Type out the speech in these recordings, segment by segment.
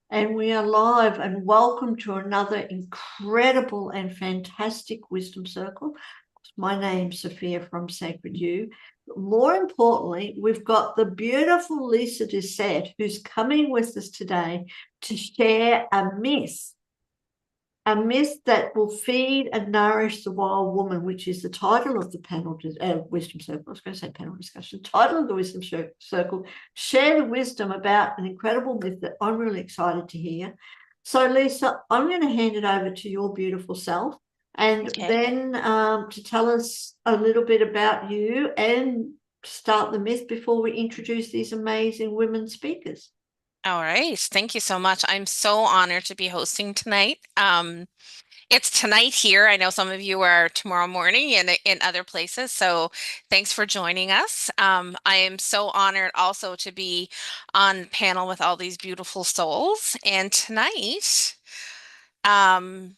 And we are live, and welcome to another incredible and fantastic Wisdom Circle. My name's Sophia from Sacred You. More importantly, we've got the beautiful Lisa Doucette, who's coming with us today to share a myth that will feed and nourish the wild woman, which is the title of the panel, Wisdom Circle. I was going to say panel discussion. Title of the Wisdom Circle: Share the wisdom about an incredible myth that I'm really excited to hear. So, Lisa, I'm going to hand it over to your beautiful self, and Okay. then to tell us a little bit about you and start the myth before we introduce these amazing women speakers. All right. Thank you so much. I'm so honored to be hosting tonight. It's tonight here. I know some of you are tomorrow morning in other places, so thanks for joining us. I am so honored also to be on the panel with all these beautiful souls. And tonight, um,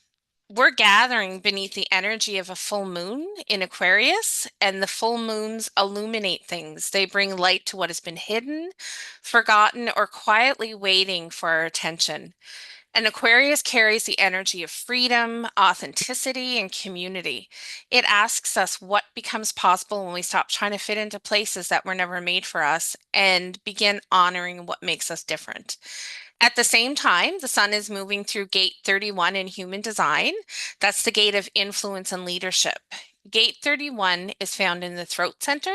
we're gathering beneath the energy of a full moon in Aquarius, and the full moons illuminate things. They bring light to what has been hidden, forgotten, or quietly waiting for our attention. And Aquarius carries the energy of freedom, authenticity, and community. It asks us what becomes possible when we stop trying to fit into places that were never made for us and begin honoring what makes us different. At the same time, the sun is moving through gate 31 in human design. That's the gate of influence and leadership. Gate 31 is found in the throat center,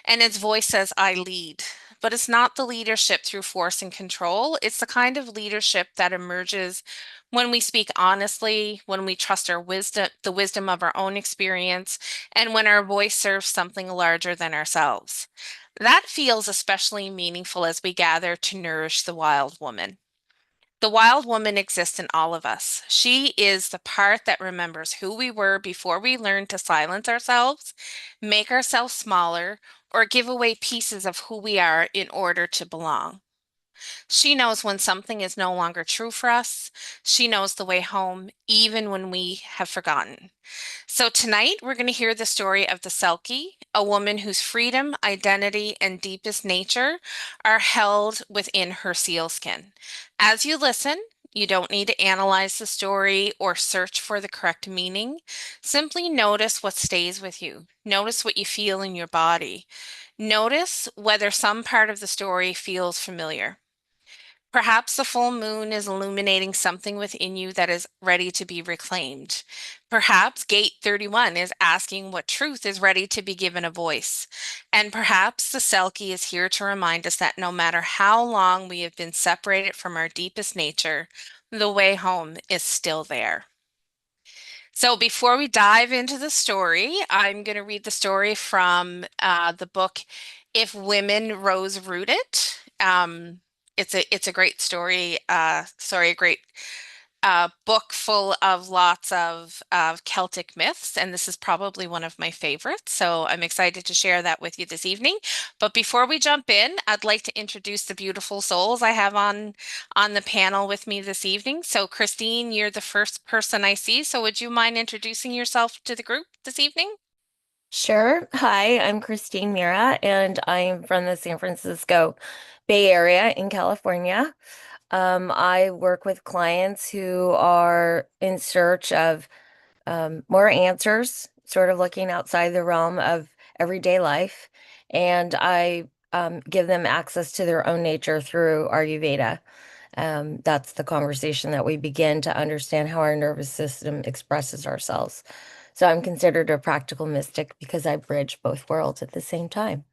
and its voice says, I lead. But it's not the leadership through force and control. It's the kind of leadership that emerges when we speak honestly, when we trust our wisdom, the wisdom of our own experience, and when our voice serves something larger than ourselves. That feels especially meaningful as we gather to nourish the wild woman. The wild woman exists in all of us. She is the part that remembers who we were before we learned to silence ourselves, make ourselves smaller, or give away pieces of who we are in order to belong. She knows when something is no longer true for us. She knows the way home, even when we have forgotten. So tonight we're going to hear the story of the Selkie, a woman whose freedom, identity, and deepest nature are held within her sealskin. As you listen, you don't need to analyze the story or search for the correct meaning. Simply notice what stays with you. Notice what you feel in your body. Notice whether some part of the story feels familiar. Perhaps the full moon is illuminating something within you that is ready to be reclaimed. Perhaps gate 31 is asking what truth is ready to be given a voice. And perhaps the Selkie is here to remind us that no matter how long we have been separated from our deepest nature, the way home is still there. So before we dive into the story, I'm going to read the story from the book If Women Rose Rooted. Um, it's a great story. A great book full of lots of Celtic myths, and this is probably one of my favorites. So I'm excited to share that with you this evening. But before we jump in, I'd like to introduce the beautiful souls I have on the panel with me this evening. So Christine, you're the first person I see. So would you mind introducing yourself to the group this evening? Sure. Hi, I'm Christine Mira, and I'm from the San Francisco Bay Area in California. I work with clients who are in search of more answers, sort of looking outside the realm of everyday life, and I give them access to their own nature through Ayurveda. That's the conversation that we begin to understand how our nervous system expresses ourselves. So I'm considered a practical mystic because I bridge both worlds at the same time.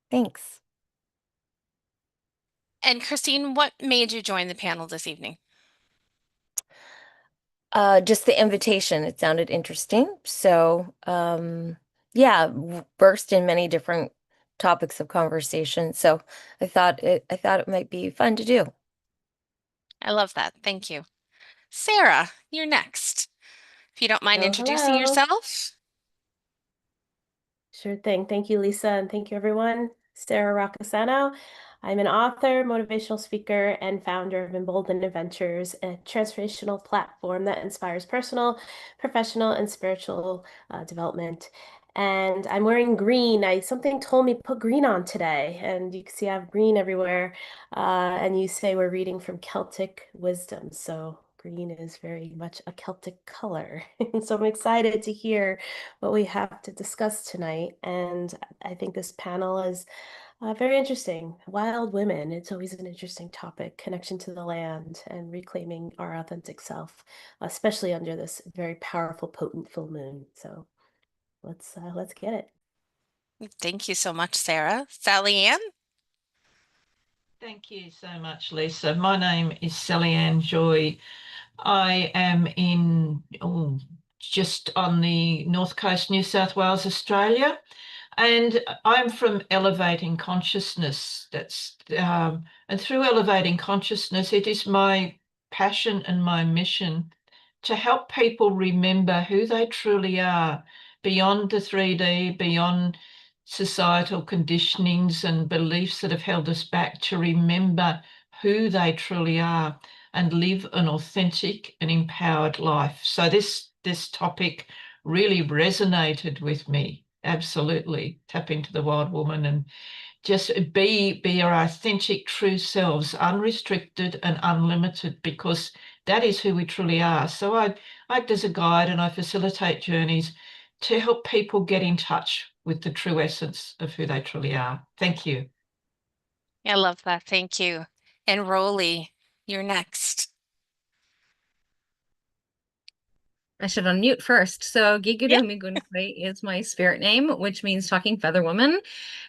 Thanks. And Christine, what made you join the panel this evening? Just the invitation, it sounded interesting. So, yeah, burst in many different topics of conversation. So I thought it might be fun to do. I love that. Thank you. Sarah, you're next. If you don't mind Hello, introducing hello. yourself. Sure thing. Thank you, Lisa, and thank you, everyone. Sarah Roccasano. I'm an author, motivational speaker, and founder of Emboldened Adventures, a transformational platform that inspires personal, professional, and spiritual development. And I'm wearing green. Something told me put green on today, and you can see I have green everywhere. And you say we're reading from Celtic wisdom, so green is very much a Celtic color. So I'm excited to hear what we have to discuss tonight. And I think this panel is very interesting. Wild women, it's always an interesting topic, connection to the land and reclaiming our authentic self, especially under this very powerful, potent full moon. So let's get it. Thank you so much, Sarah. Sally Ann? Thank you so much, Lisa. My name is Sally Ann Joy. I am in just on the north coast, New South Wales, Australia, and I'm from Elevating Consciousness. And through Elevating Consciousness, it is my passion and my mission to help people remember who they truly are beyond the 3D, beyond societal conditionings and beliefs that have held us back, to remember who they truly are and live an authentic and empowered life. So this topic really resonated with me. Absolutely. Tap into the wild woman and just be our authentic true selves, unrestricted and unlimited, because that is who we truly are. So I act as a guide and I facilitate journeys to help people get in touch with the true essence of who they truly are. Thank you. I love that. Thank you. And Roly, you're next. I should unmute first. So Gigudo Migunfe is my spirit name, which means talking feather woman.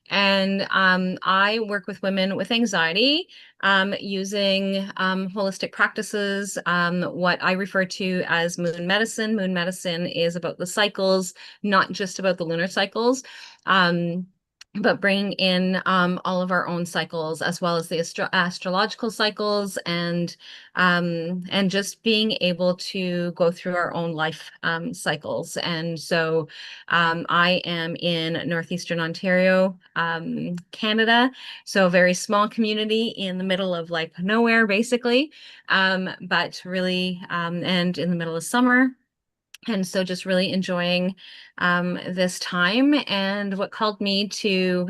And I work with women with anxiety using holistic practices, what I refer to as moon medicine. Moon medicine is about the cycles, not just about the lunar cycles. But bring in all of our own cycles, as well as the astrological cycles, and just being able to go through our own life cycles. And so I am in Northeastern Ontario, Canada, so a very small community in the middle of like nowhere, basically, but really, and in the middle of summer. And so just really enjoying this time. And what called me to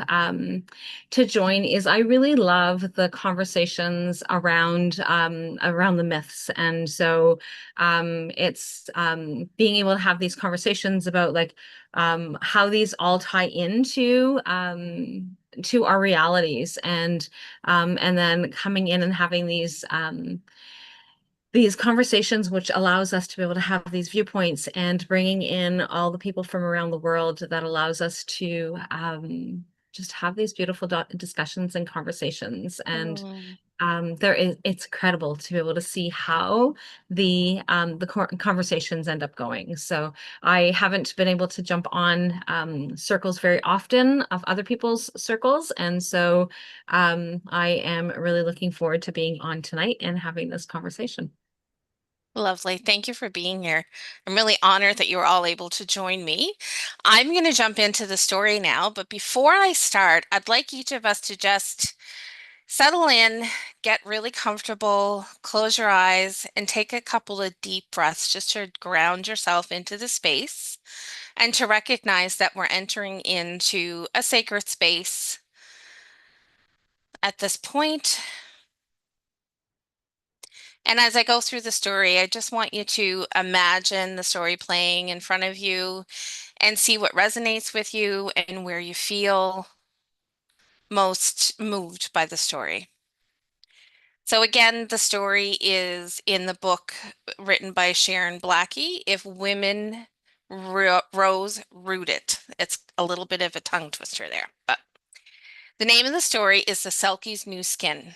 join is I really love the conversations around the myths. And so it's being able to have these conversations about like how these all tie into to our realities, and then coming in and having these conversations, which allows us to be able to have these viewpoints, and bringing in all the people from around the world, that allows us to just have these beautiful discussions and conversations. And it's incredible to be able to see how the conversations end up going. So I haven't been able to jump on circles very often of other people's circles, and so I am really looking forward to being on tonight and having this conversation. Lovely. Thank you for being here. I'm really honored that you were all able to join me. I'm going to jump into the story now, but before I start, I'd like each of us to just settle in, get really comfortable, close your eyes, and take a couple of deep breaths just to ground yourself into the space, and to recognize that we're entering into a sacred space at this point. And as I go through the story, I just want you to imagine the story playing in front of you and see what resonates with you and where you feel most moved by the story. So again, the story is in the book written by Sharon Blackie, If Women Rose Rooted. It's a little bit of a tongue twister there, but the name of the story is The Selkie's New Skin.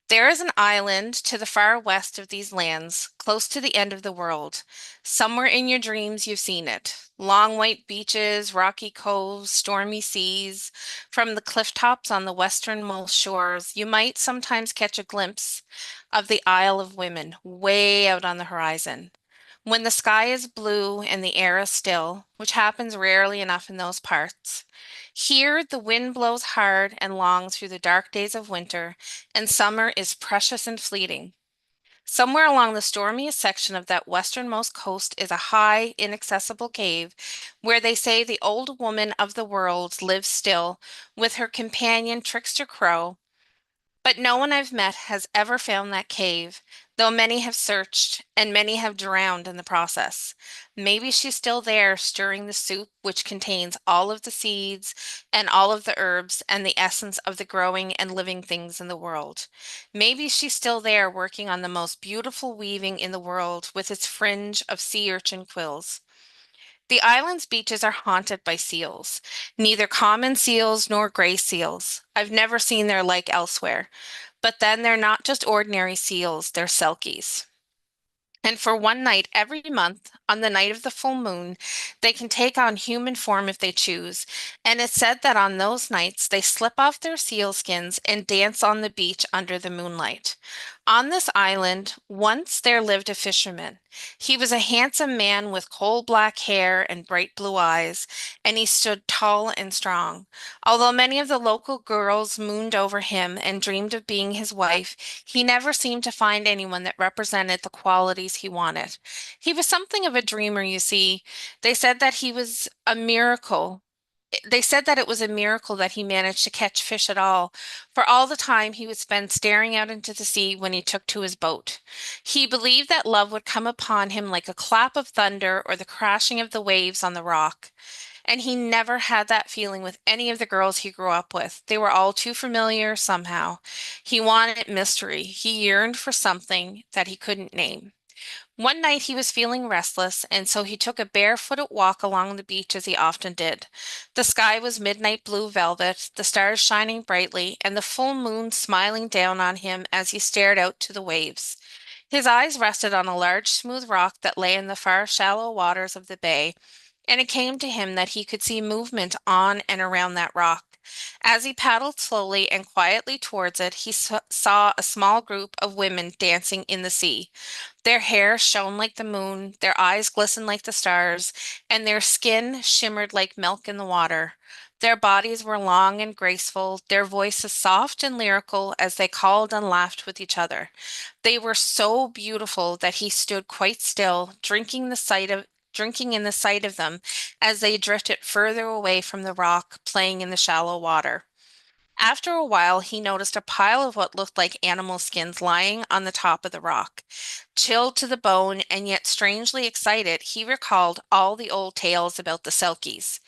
There is an island to the far west of these lands, close to the end of the world. Somewhere in your dreams you've seen it. Long white beaches, rocky coves, stormy seas. From the cliff tops on the westernmost shores, you might sometimes catch a glimpse of the Isle of Women, way out on the horizon. When the sky is blue and the air is still, which happens rarely enough in those parts. Here, the wind blows hard and long through the dark days of winter, and summer is precious and fleeting. Somewhere along the stormiest section of that westernmost coast is a high, inaccessible cave where they say the old woman of the world lives still with her companion Trickster Crow. But no one I've met has ever found that cave, though many have searched and many have drowned in the process. Maybe she's still there, stirring the soup which contains all of the seeds and all of the herbs and the essence of the growing and living things in the world. Maybe she's still there, working on the most beautiful weaving in the world with its fringe of sea urchin quills. The island's beaches are haunted by seals, neither common seals nor gray seals. I've never seen their like elsewhere. But then they're not just ordinary seals, they're selkies. And for one night every month, on the night of the full moon, they can take on human form if they choose. And it's said that on those nights they slip off their seal skins and dance on the beach under the moonlight. On this island, once there lived a fisherman. He was a handsome man with coal black hair and bright blue eyes, and he stood tall and strong. Although many of the local girls mooned over him and dreamed of being his wife, he never seemed to find anyone that represented the qualities he wanted. He was something of a dreamer, you see. They said that he was a miracle. They said that it was a miracle that he managed to catch fish at all, for all the time he would spend staring out into the sea when he took to his boat. He believed that love would come upon him like a clap of thunder or the crashing of the waves on the rock. And he never had that feeling with any of the girls he grew up with. They were all too familiar somehow. He wanted mystery. He yearned for something that he couldn't name. One night he was feeling restless, and so he took a barefooted walk along the beach as he often did. The sky was midnight blue velvet, the stars shining brightly, and the full moon smiling down on him as he stared out to the waves. His eyes rested on a large smooth rock that lay in the far shallow waters of the bay, and it came to him that he could see movement on and around that rock. As he paddled slowly and quietly towards it, he saw a small group of women dancing in the sea. Their hair shone like the moon, their eyes glistened like the stars, and their skin shimmered like milk in the water. Their bodies were long and graceful, their voices soft and lyrical as they called and laughed with each other. They were so beautiful that he stood quite still, drinking in the sight of them as they drifted further away from the rock, playing in the shallow water. After a while, he noticed a pile of what looked like animal skins lying on the top of the rock. Chilled to the bone and yet strangely excited, he recalled all the old tales about the Selkies.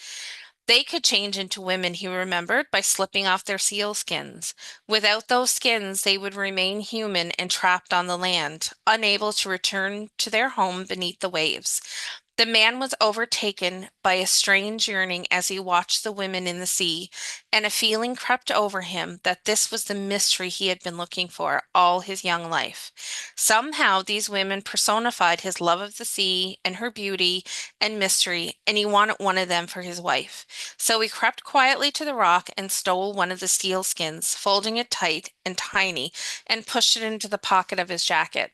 They could change into women, he remembered, by slipping off their seal skins. Without those skins, they would remain human and trapped on the land, unable to return to their home beneath the waves. The man was overtaken by a strange yearning as he watched the women in the sea, and a feeling crept over him that this was the mystery he had been looking for all his young life. Somehow these women personified his love of the sea and her beauty and mystery, and he wanted one of them for his wife. So he crept quietly to the rock and stole one of the seal skins, folding it tight and tiny, and pushed it into the pocket of his jacket.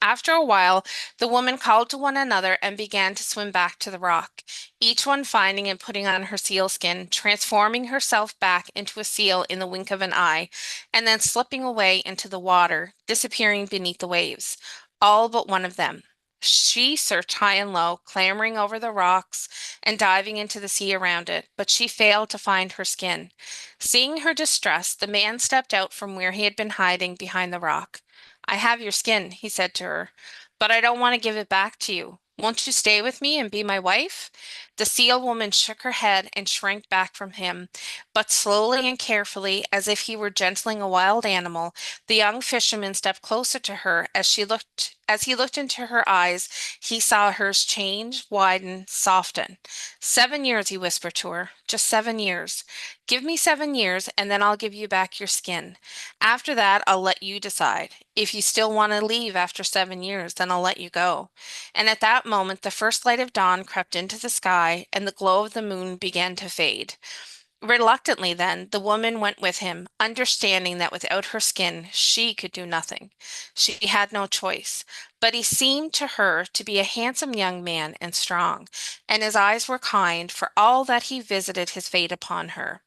After a while, the women called to one another and began to swim back to the rock, each one finding and putting on her seal skin, transforming herself back into a seal in the wink of an eye, and then slipping away into the water, disappearing beneath the waves. All but one of them. She searched high and low, clambering over the rocks and diving into the sea around it, but she failed to find her skin. Seeing her distress, the man stepped out from where he had been hiding behind the rock. I have your skin, he said to her, but I don't want to give it back to you. Won't you stay with me and be my wife? The seal woman shook her head and shrank back from him, but slowly and carefully, as if he were gentling a wild animal, the young fisherman stepped closer to her. As he looked into her eyes, he saw hers change, widen, soften. 7 years, he whispered to her, just 7 years. Give me 7 years, and then I'll give you back your skin. After that, I'll let you decide. If you still want to leave after 7 years, then I'll let you go. And at that moment, the first light of dawn crept into the sky, and the glow of the moon began to fade. Reluctantly, then, the woman went with him, understanding that without her skin, she could do nothing. She had no choice. But he seemed to her to be a handsome young man and strong, and his eyes were kind for all that he visited his fate upon her.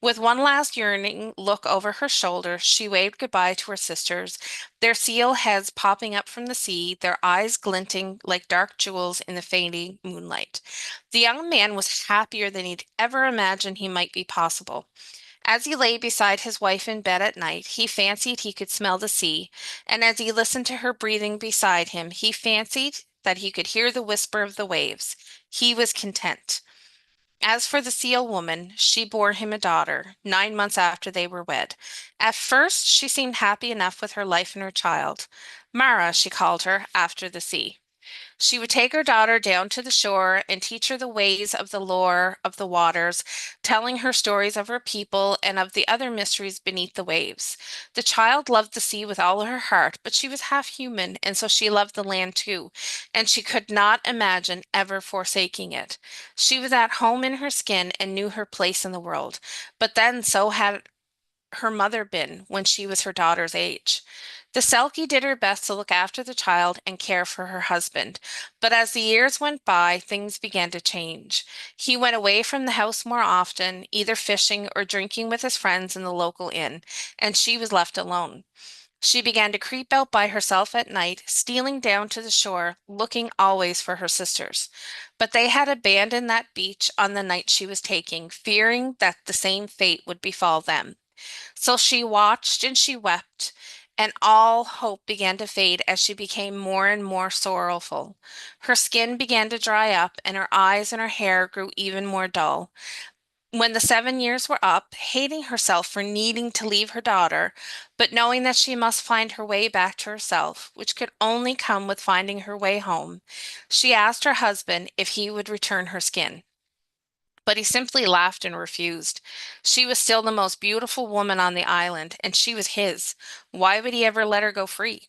With one last yearning look over her shoulder, she waved goodbye to her sisters, their seal heads popping up from the sea, their eyes glinting like dark jewels in the fading moonlight. The young man was happier than he'd ever imagined he might be possible. As he lay beside his wife in bed at night, he fancied he could smell the sea, and as he listened to her breathing beside him, he fancied that he could hear the whisper of the waves. He was content. As for the seal woman, she bore him a daughter 9 months after they were wed. At first, she seemed happy enough with her life and her child. Mara, she called her, after the sea. She would take her daughter down to the shore and teach her the ways of the lore of the waters, telling her stories of her people and of the other mysteries beneath the waves. The child loved the sea with all her heart, but she was half human, and so she loved the land too, and she could not imagine ever forsaking it. She was at home in her skin and knew her place in the world, but then so had her mother been when she was her daughter's age. The Selkie did her best to look after the child and care for her husband, but as the years went by, things began to change. He went away from the house more often, either fishing or drinking with his friends in the local inn, and she was left alone. She began to creep out by herself at night, stealing down to the shore, looking always for her sisters. But they had abandoned that beach on the night she was taking, fearing that the same fate would befall them. So she watched and she wept, and all hope began to fade as she became more and more sorrowful. Her skin began to dry up, and her eyes and her hair grew even more dull. When the 7 years were up, hating herself for needing to leave her daughter, but knowing that she must find her way back to herself, which could only come with finding her way home, she asked her husband if he would return her skin. But he simply laughed and refused. She was still the most beautiful woman on the island, and she was his. Why would he ever let her go free?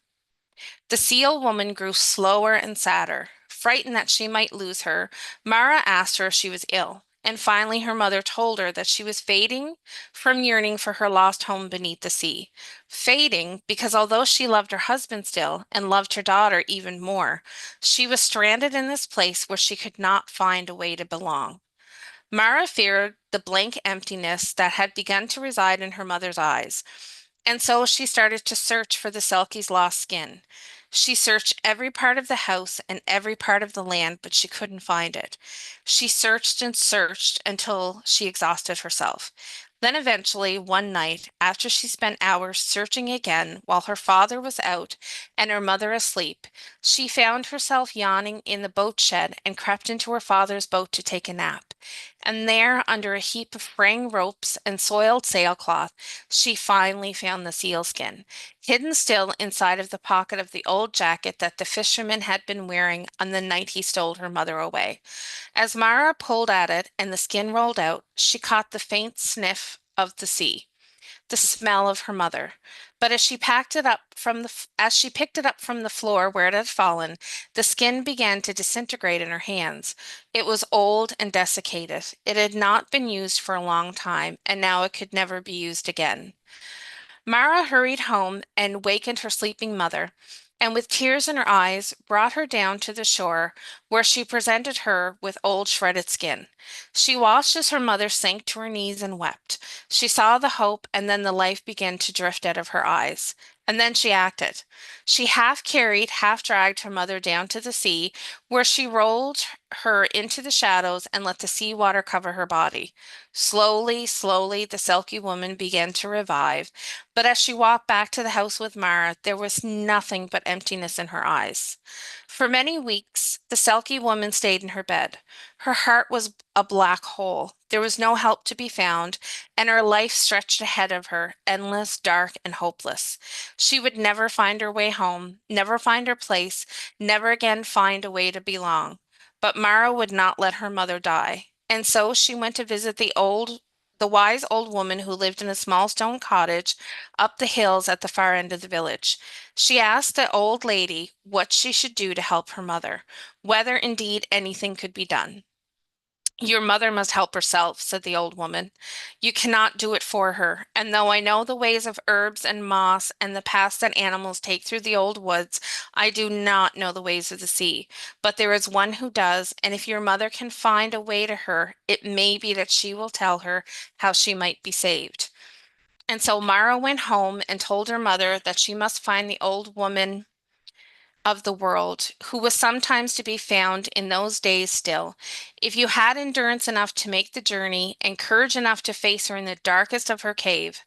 The seal woman grew slower and sadder. Frightened that she might lose her, Mara asked her if she was ill, and finally her mother told her that she was fading from yearning for her lost home beneath the sea. Fading because although she loved her husband still and loved her daughter even more, she was stranded in this place where she could not find a way to belong. Mara feared the blank emptiness that had begun to reside in her mother's eyes, and so she started to search for the Selkie's lost skin. She searched every part of the house and every part of the land, but she couldn't find it. She searched and searched until she exhausted herself. Then eventually, one night, after she spent hours searching again while her father was out and her mother asleep, she found herself yawning in the boat shed and crept into her father's boat to take a nap. And there, under a heap of fraying ropes and soiled sailcloth, she finally found the sealskin, hidden still inside of the pocket of the old jacket that the fisherman had been wearing on the night he stole her mother away. As Mara pulled at it and the skin rolled out, she caught the faint sniff of the sea, the smell of her mother. But as she picked it up from the floor where it had fallen, the skin began to disintegrate in her hands. It was old and desiccated. It had not been used for a long time, and now it could never be used again. Mara hurried home and wakened her sleeping mother, and with tears in her eyes, brought her down to the shore, where she presented her with old shredded skin. She watched as her mother sank to her knees and wept. She saw the hope, and then the life began to drift out of her eyes. And then she acted. She half carried, half dragged her mother down to the sea, where she rolled her into the shadows and let the sea water cover her body. Slowly, slowly, the Selkie woman began to revive, but as she walked back to the house with Mara, there was nothing but emptiness in her eyes. For many weeks, the Selkie woman stayed in her bed. Her heart was a black hole. There was no help to be found, and her life stretched ahead of her, endless, dark, and hopeless. She would never find her way home, never find her place, never again find a way to belong. But Mara would not let her mother die, and so she went to visit the wise old woman who lived in a small stone cottage up the hills at the far end of the village. She asked the old lady what she should do to help her mother, whether indeed anything could be done. Your mother must help herself, said the old woman. You cannot do it for her, and though I know the ways of herbs and moss and the paths that animals take through the old woods, I do not know the ways of the sea. But there is one who does, and if your mother can find a way to her, it may be that she will tell her how she might be saved. And so Mara went home and told her mother that she must find the old woman of the world, who was sometimes to be found in those days still. If you had endurance enough to make the journey and courage enough to face her in the darkest of her cave.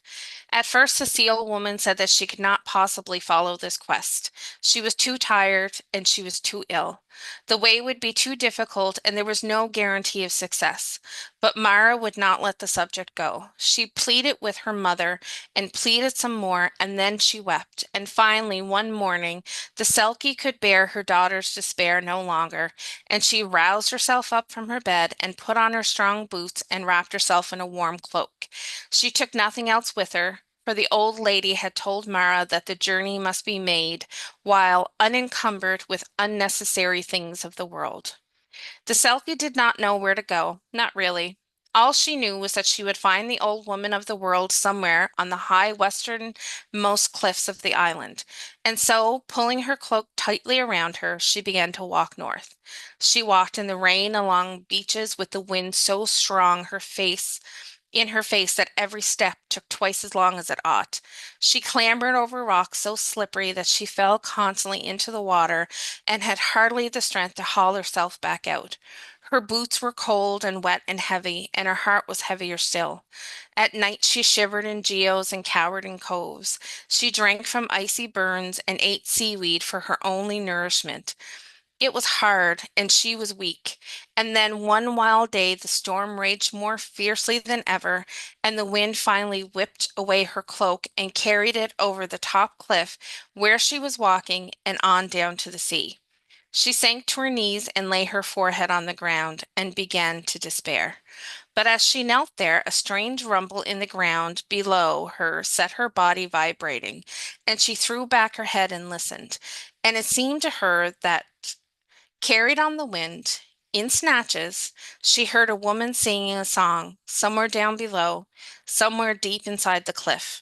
At first, the seal woman said that she could not possibly follow this quest. She was too tired and she was too ill. The way would be too difficult and there was no guarantee of success. But Mara would not let the subject go. She pleaded with her mother and pleaded some more, and then she wept. And finally, one morning, the Selkie could bear her daughter's despair no longer, and she roused herself up from her bed and put on her strong boots and wrapped herself in a warm cloak. She took nothing else with her, for the old lady had told Mara that the journey must be made while unencumbered with unnecessary things of the world. The Selkie did not know where to go, not really. All she knew was that she would find the old woman of the world somewhere on the high westernmost cliffs of the island. And so, pulling her cloak tightly around her, she began to walk north. She walked in the rain along beaches with the wind so strong in her face that every step took twice as long as it ought. She clambered over rocks so slippery that she fell constantly into the water and had hardly the strength to haul herself back out. Her boots were cold and wet and heavy, and her heart was heavier still. At night she shivered in geodes and cowered in coves. She drank from icy burns and ate seaweed for her only nourishment. It was hard, and she was weak. And then one wild day the storm raged more fiercely than ever, and the wind finally whipped away her cloak and carried it over the top cliff where she was walking and on down to the sea. She sank to her knees and lay her forehead on the ground and began to despair. But as she knelt there, a strange rumble in the ground below her set her body vibrating, and she threw back her head and listened. And it seemed to her that carried on the wind, in snatches, she heard a woman singing a song somewhere down below, somewhere deep inside the cliff.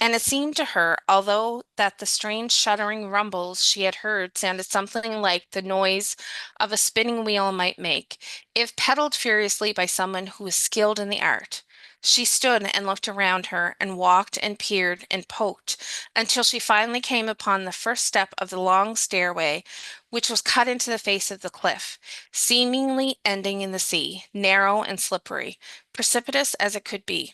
And it seemed to her, although that the strange shuddering rumbles she had heard sounded something like the noise of a spinning wheel might make, if pedaled furiously by someone who was skilled in the art. She stood and looked around her and walked and peered and poked until she finally came upon the first step of the long stairway, which was cut into the face of the cliff, seemingly ending in the sea, narrow and slippery, precipitous as it could be.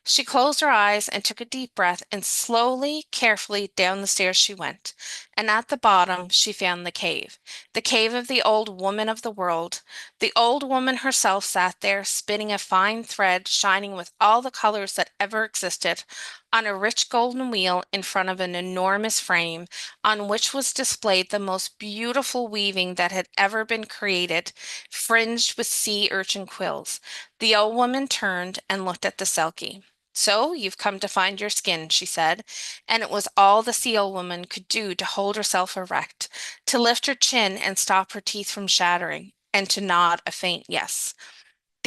She closed her eyes and took a deep breath, and slowly, carefully down the stairs she went. And at the bottom she found the cave of the old woman of the world. The old woman herself sat there, spinning a fine thread shining with all the colors that ever existed, on a rich golden wheel in front of an enormous frame, on which was displayed the most beautiful weaving that had ever been created, fringed with sea urchin quills. The old woman turned and looked at the Selkie. So you've come to find your skin, she said, and it was all the seal woman could do to hold herself erect, to lift her chin and stop her teeth from shattering, and to nod a faint yes.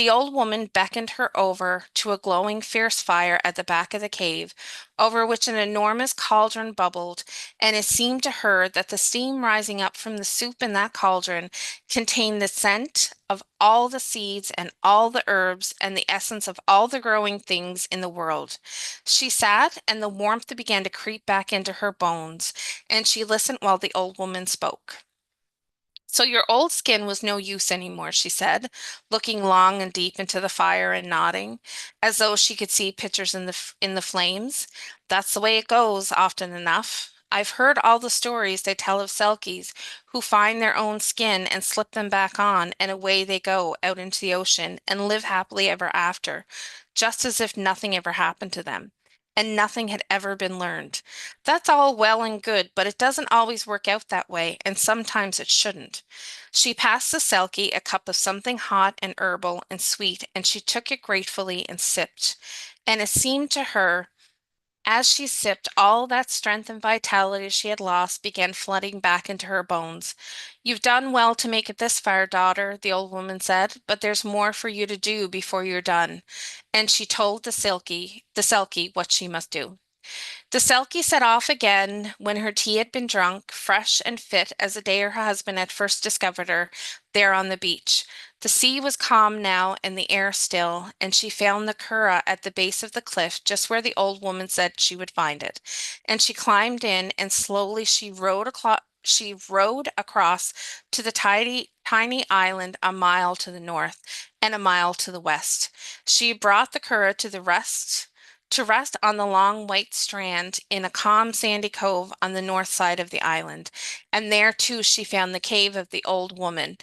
The old woman beckoned her over to a glowing fierce fire at the back of the cave, over which an enormous cauldron bubbled, and it seemed to her that the steam rising up from the soup in that cauldron contained the scent of all the seeds and all the herbs and the essence of all the growing things in the world. She sat, and the warmth began to creep back into her bones, and she listened while the old woman spoke. So your old skin was no use anymore, she said, looking long and deep into the fire and nodding, as though she could see pictures in the flames. That's the way it goes, often enough. I've heard all the stories they tell of Selkies who find their own skin and slip them back on, and away they go out into the ocean and live happily ever after, just as if nothing ever happened to them and nothing had ever been learned. That's all well and good, but it doesn't always work out that way, and sometimes it shouldn't. She passed the Selkie a cup of something hot and herbal and sweet, and she took it gratefully and sipped. And it seemed to her As she sipped, all that strength and vitality she had lost began flooding back into her bones. "You've done well to make it this far, daughter," the old woman said, "but there's more for you to do before you're done." And she told the Selkie what she must do. The Selkie set off again when her tea had been drunk, fresh and fit as the day her husband had first discovered her there on the beach. The sea was calm now and the air still, and she found the curragh at the base of the cliff, just where the old woman said she would find it. And she climbed in, and slowly she rowed across to the tiny island a mile to the north and a mile to the west. She brought the curragh to rest on the long white strand in a calm sandy cove on the north side of the island. And there too she found the cave of the old woman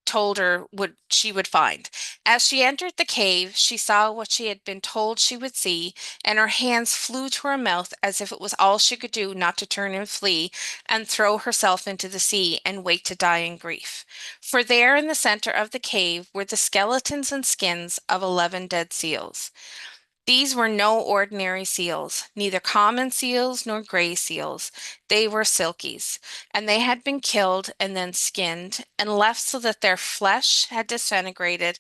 told her she would find. As she entered the cave, she saw what she had been told she would see, and her hands flew to her mouth as if it was all she could do not to turn and flee and throw herself into the sea and wait to die in grief. For there in the center of the cave were the skeletons and skins of 11 dead seals. These were no ordinary seals, neither common seals nor gray seals. They were silkies, and they had been killed and then skinned and left so that their flesh had disintegrated,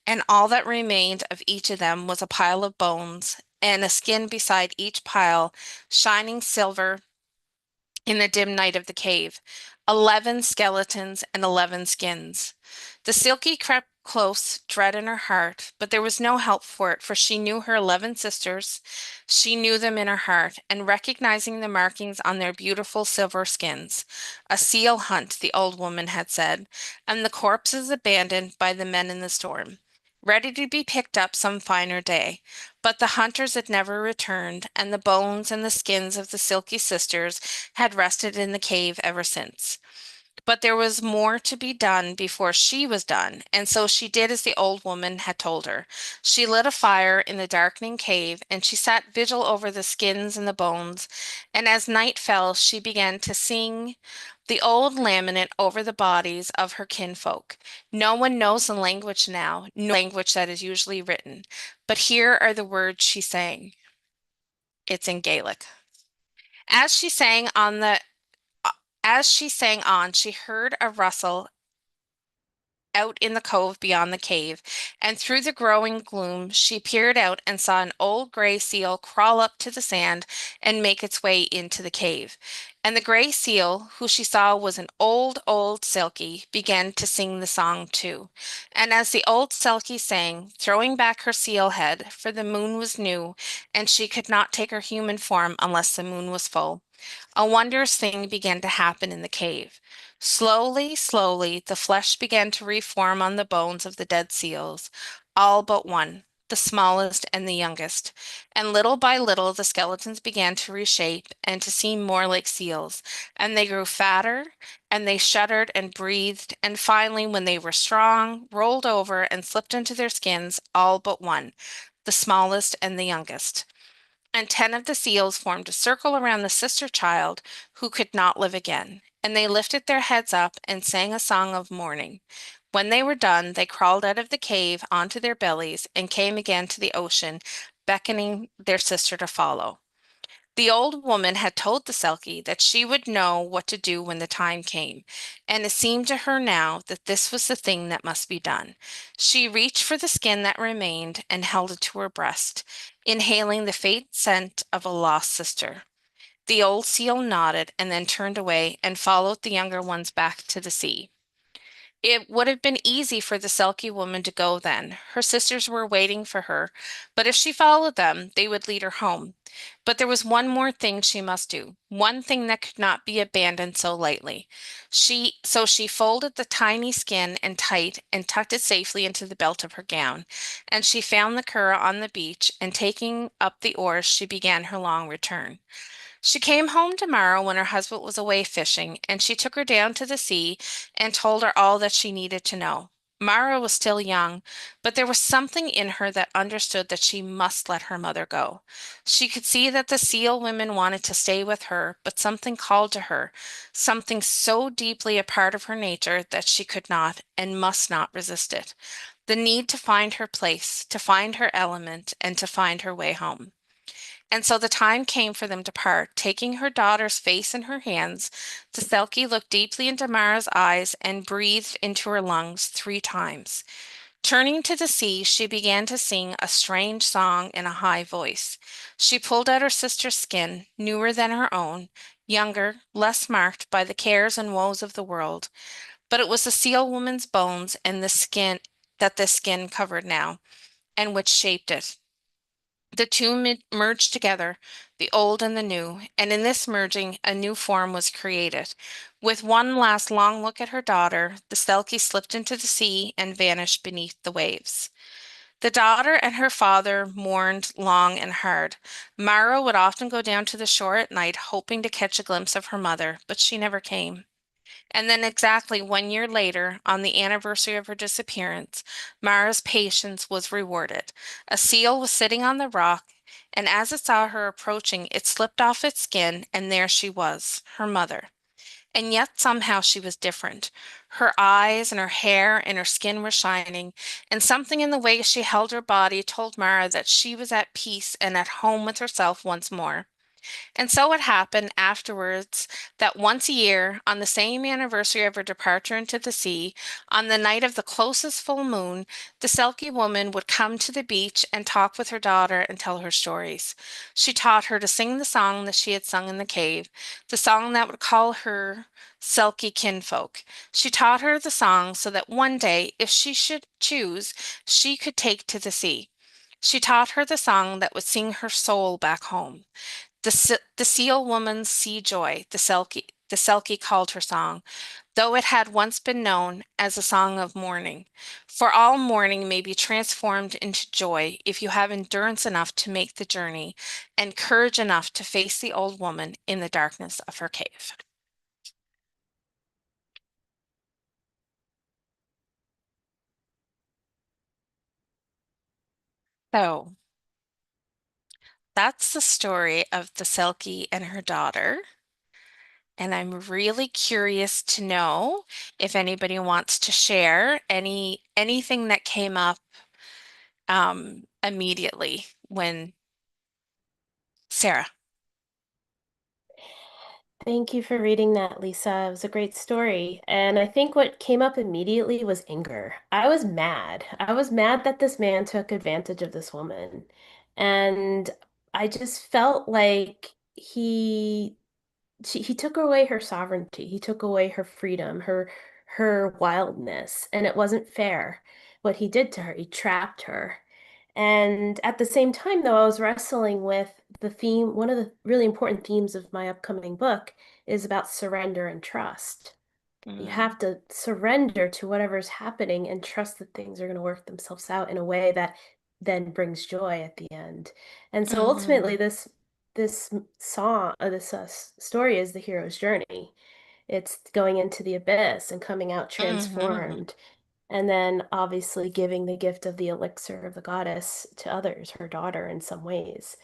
and all that remained of each of them was a pile of bones and a skin beside each pile, shining silver in the dim night of the cave. 11 skeletons and 11 skins. The Silkie crept close, dread in her heart, but there was no help for it, for she knew her 11 sisters. She knew them in her heart, and recognizing the markings on their beautiful silver skins. A seal hunt, the old woman had said, and the corpses abandoned by the men in the storm, ready to be picked up some finer day. But the hunters had never returned, and the bones and the skins of the Silkie sisters had rested in the cave ever since. But there was more to be done before she was done, and so she did as the old woman had told her. She lit a fire in the darkening cave, and she sat vigil over the skins and the bones. And as night fell, she began to sing the old laminate over the bodies of her kinfolk. No one knows the language now, no language that is usually written. But here are the words she sang. It's in Gaelic. As she sang on the As she sang on, she heard a rustle out in the cove beyond the cave, and through the growing gloom she peered out and saw an old gray seal crawl up to the sand and make its way into the cave. And the gray seal, who she saw was an old Silkie, began to sing the song too. And as the old Silkie sang, throwing back her seal head, for the moon was new, and she could not take her human form unless the moon was full, a wondrous thing began to happen in the cave. Slowly, the flesh began to reform on the bones of the dead seals, all but one, the smallest and the youngest. And little by little, the skeletons began to reshape and to seem more like seals. And they grew fatter, and they shuddered and breathed. And finally, when they were strong, rolled over and slipped into their skins, all but one, the smallest and the youngest. And 10 of the seals formed a circle around the sister child who could not live again. And they lifted their heads up and sang a song of mourning. When they were done, they crawled out of the cave onto their bellies and came again to the ocean, beckoning their sister to follow. The old woman had told the Selkie that she would know what to do when the time came, and it seemed to her now that this was the thing that must be done. She reached for the skin that remained and held it to her breast, inhaling the faint scent of a lost sister. The old seal nodded and then turned away and followed the younger ones back to the sea. It would have been easy for the Selkie woman to go then. Her sisters were waiting for her, but if she followed them, they would lead her home. But there was one more thing she must do, one thing that could not be abandoned so lightly. So she folded the tiny skin in tight and tucked it safely into the belt of her gown. And she found the curragh on the beach, and taking up the oars, she began her long return. She came home tomorrow when her husband was away fishing, and she took her down to the sea and told her all that she needed to know. Mara was still young, but there was something in her that understood that she must let her mother go. She could see that the seal women wanted to stay with her, but something called to her, something so deeply a part of her nature that she could not and must not resist it. The need to find her place, to find her element, and to find her way home. And so the time came for them to part. Taking her daughter's face in her hands, the Selkie looked deeply into Mara's eyes and breathed into her lungs 3 times. Turning to the sea, she began to sing a strange song in a high voice. She pulled out her sister's skin, newer than her own, younger, less marked by the cares and woes of the world. But it was the seal woman's bones and the skin that the skin covered now, and which shaped it. The two merged together, the old and the new, and in this merging, a new form was created. With one last long look at her daughter, the Selkie slipped into the sea and vanished beneath the waves. The daughter and her father mourned long and hard. Mara would often go down to the shore at night, hoping to catch a glimpse of her mother, but she never came. And then, exactly 1 year later, on the anniversary of her disappearance, Mara's patience was rewarded. A seal was sitting on the rock, and as it saw her approaching, it slipped off its skin, and there she was, her mother. And yet somehow she was different. Her eyes and her hair and her skin were shining, and something in the way she held her body told Mara that she was at peace and at home with herself once more. And so it happened afterwards that once a year, on the same anniversary of her departure into the sea, on the night of the closest full moon, the Selkie woman would come to the beach and talk with her daughter and tell her stories. She taught her to sing the song that she had sung in the cave, the song that would call her Selkie kinfolk. She taught her the song so that one day, if she should choose, she could take to the sea. She taught her the song that would sing her soul back home. The seal woman's sea joy, the Selkie called her song, though it had once been known as a song of mourning. For all mourning may be transformed into joy if you have endurance enough to make the journey and courage enough to face the old woman in the darkness of her cave. So that's the story of the Selkie and her daughter. And I'm really curious to know if anybody wants to share anything that came up immediately when Sarah. Thank you for reading that, Lisa. It was a great story. And I think what came up immediately was anger. I was mad. I was mad that this man took advantage of this woman. And I just felt like he took away her sovereignty. He took away her freedom, her wildness, and it wasn't fair what he did to her. He trapped her. And at the same time, though, I was wrestling with the theme. One of the really important themes of my upcoming book is about surrender and trust. You Mm, have to surrender to whatever's happening and trust that things are going to work themselves out in a way that then brings joy at the end. And so ultimately, mhm, this song, this story is the hero's journey. It's going into the abyss and coming out mhm, transformed, and then obviously giving the gift of the elixir of the goddess to others, her daughter in some ways.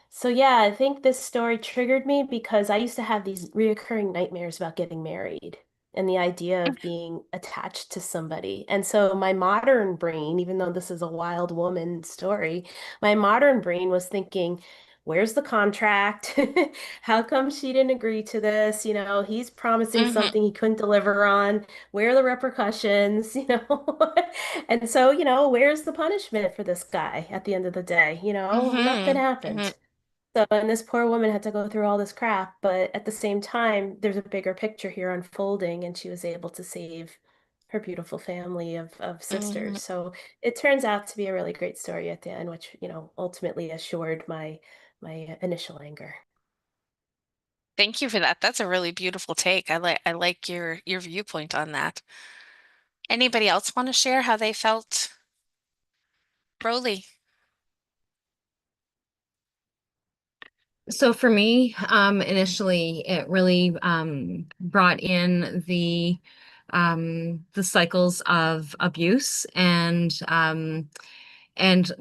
So yeah, I think this story triggered me because I used to have these reoccurring nightmares about getting married and the idea of being attached to somebody. And so my modern brain, even though this is a wild woman story, my modern brain was thinking, where's the contract? How come she didn't agree to this? You know, he's promising mhm, something he couldn't deliver on. Where are the repercussions? You know? And so, you know, where's the punishment for this guy at the end of the day? You know, nothing mhm, mhm, happened. So, and this poor woman had to go through all this crap, but at the same time, there's a bigger picture here unfolding, and she was able to save her beautiful family of mhm. sisters. So it turns out to be a really great story at the end, which, you know, ultimately assured my initial anger. Thank you for that. That's a really beautiful take. I like your viewpoint on that. Anybody else want to share how they felt? Broly. So for me, initially, it really brought in the cycles of abuse and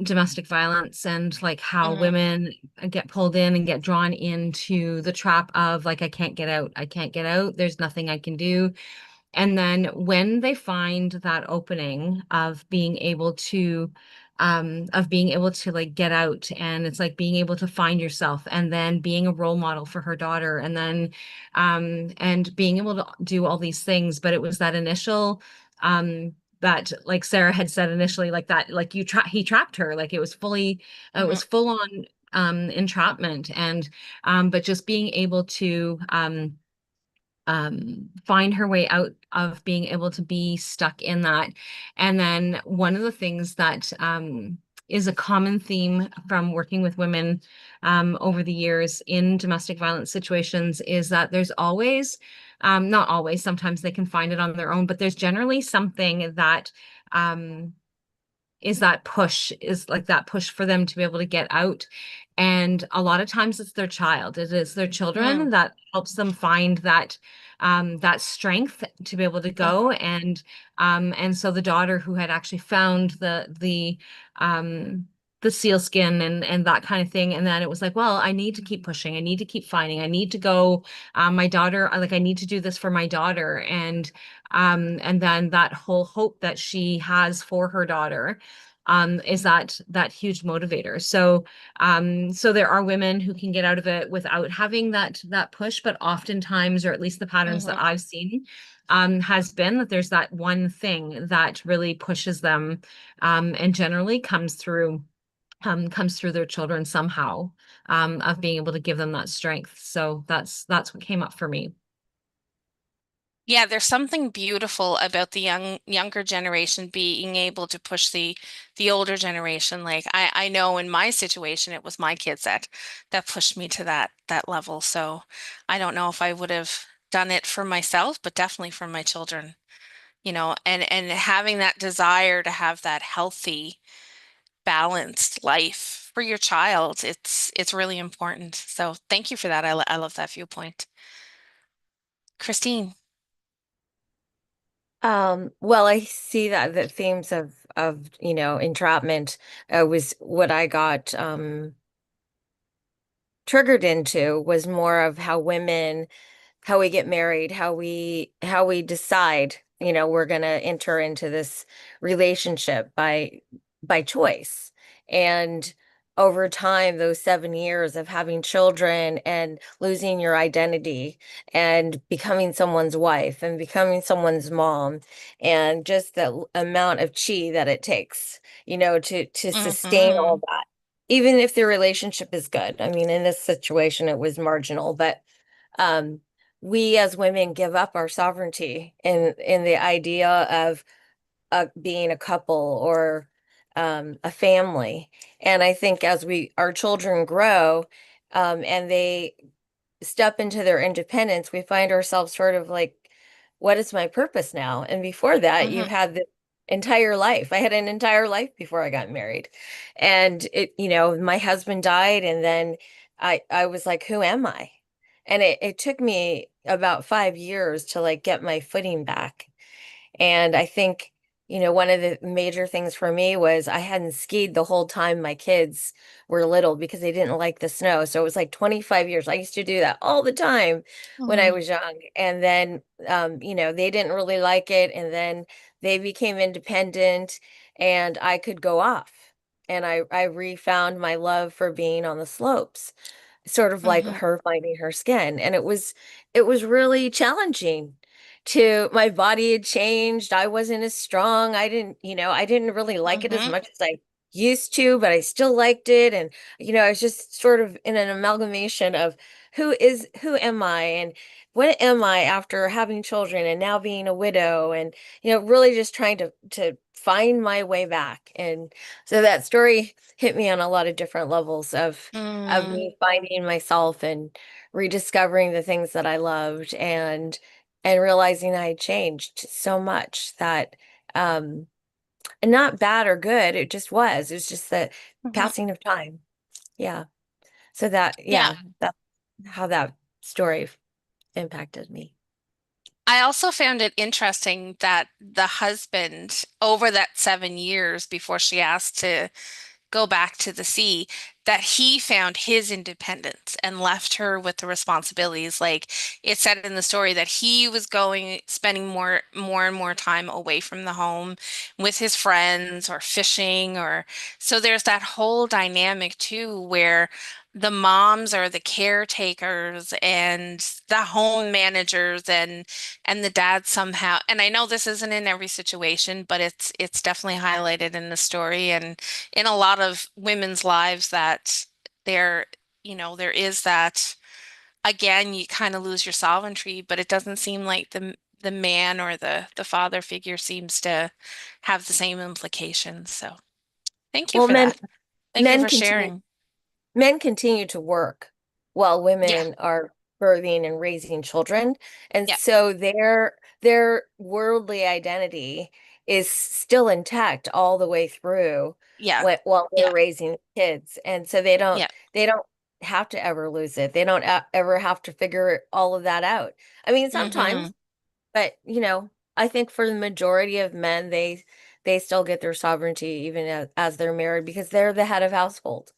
domestic violence, and like how Mm, women get pulled in and get drawn into the trap of like, I can't get out, I can't get out, there's nothing I can do. And then when they find that opening of being able to of being able to like get out, and it's like being able to find yourself, and then being a role model for her daughter, and then and being able to do all these things. But it was that initial that, like Sarah had said initially, like that, like he trapped her, like it was fully it was full on entrapment. And but just being able to find her way out of being able to be stuck in that. And then one of the things that is a common theme from working with women over the years in domestic violence situations is that there's always, not always, sometimes they can find it on their own, but there's generally something that is that push for them to be able to get out. And a lot of times it's their child. It is their children that helps them find that that strength to be able to go. And so the daughter who had actually found the sealskin and that kind of thing. And then it was like, well, I need to keep pushing. I need to keep finding. I need to go. My daughter, like, I need to do this for my daughter. And then that whole hope that she has for her daughter is that huge motivator. So so there are women who can get out of it without having that push, but oftentimes, or at least the patterns that I've seen, has been that there's that one thing that really pushes them, and generally comes through their children somehow, of being able to give them that strength. So that's what came up for me. Yeah, there's something beautiful about the younger generation being able to push the older generation. Like I know in my situation, it was my kids that pushed me to that level. So I don't know if I would have done it for myself, but definitely for my children, and having that desire to have that healthy, balanced life for your child, it's really important. So thank you for that. I love that viewpoint. Christine. Well, I see that the themes of entrapment was what I got triggered into, was more of how we get married, how we decide, we're gonna enter into this relationship by choice. And over time, those 7 years of having children and losing your identity and becoming someone's wife and becoming someone's mom, and just the amount of chi that it takes, to sustain all that, even if the relationship is good. I mean, in this situation, it was marginal, but um, we as women give up our sovereignty in the idea of being a couple or a family. And I think as our children grow, and they step into their independence, we find ourselves sort of like, what is my purpose now? And before that, you had the entire life. I had an entire life before I got married. And my husband died, and then I was like, who am I? And it took me about 5 years to like get my footing back. And I think, one of the major things for me was I hadn't skied the whole time my kids were little because they didn't like the snow. So it was like 25 years. I used to do that all the time when I was young. And then, they didn't really like it. And then they became independent and I could go off. And I refound my love for being on the slopes, sort of like her finding her skin. And it was really challenging. My body had changed. I wasn't as strong. I didn't really like it as much as I used to, but I still liked it. And, I was just sort of in an amalgamation of who am I and what am I after having children and now being a widow, and, really just trying to find my way back. And so that story hit me on a lot of different levels of me finding myself and rediscovering the things that I loved, and realizing I had changed so much that, and not bad or good, it was just the passing of time. Yeah. So Yeah. that's how that story impacted me. I also found it interesting that the husband, over that 7 years before she asked go back to the sea, that he found his independence and left her with the responsibilities. Like it said in the story that he was spending more and more time away from the home with his friends or fishing, or so there's that whole dynamic too where the moms are the caretakers and the home managers, and the dad somehow, and I know this isn't in every situation, but it's definitely highlighted in the story and in a lot of women's lives, that there, there is that, again, you kind of lose your sovereignty, but it doesn't seem like the man or the father figure seems to have the same implications. So thank you Well, for that. Thank you men for continue sharing. men continue to work while Yeah, women are birthing and raising children. And yeah, so their worldly identity is still intact all the way through yeah, while yeah, they're raising kids. And so yeah. they don't have to ever lose it. They don't ever have to figure all of that out. I mean, Mm-hmm. sometimes, but I think for the majority of men, they still get their sovereignty even as they're married because they're the head of household.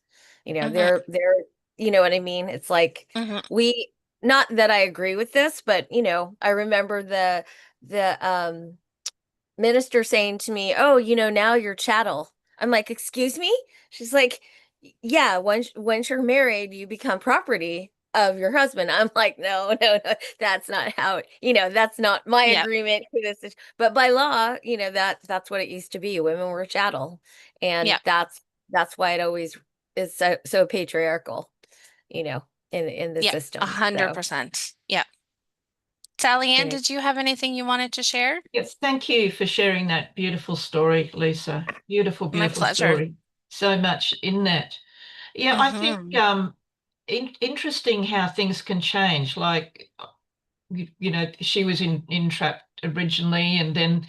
Mm-hmm. They're you know what I mean? It's like Mm-hmm. we not that I agree with this, but I remember the minister saying to me, "Oh, now you're chattel." I'm like, "Excuse me?" She's like, "Yeah, once you're married, you become property of your husband." I'm like, "No, no, no, that's not how, that's not my Yeah, agreement to this." But by law, that's what it used to be. Women were chattel, and yeah, that's why it always is so patriarchal, in the yeah, system. So, 100%. Yeah. Sally Ann, anyway. did you have anything you wanted to share? Yes, thank you for sharing that beautiful story, Lisa. Beautiful, My beautiful pleasure. story. So much in that. Yeah, I think Mm-hmm. interesting how things can change. Like, she was entrapped originally, and then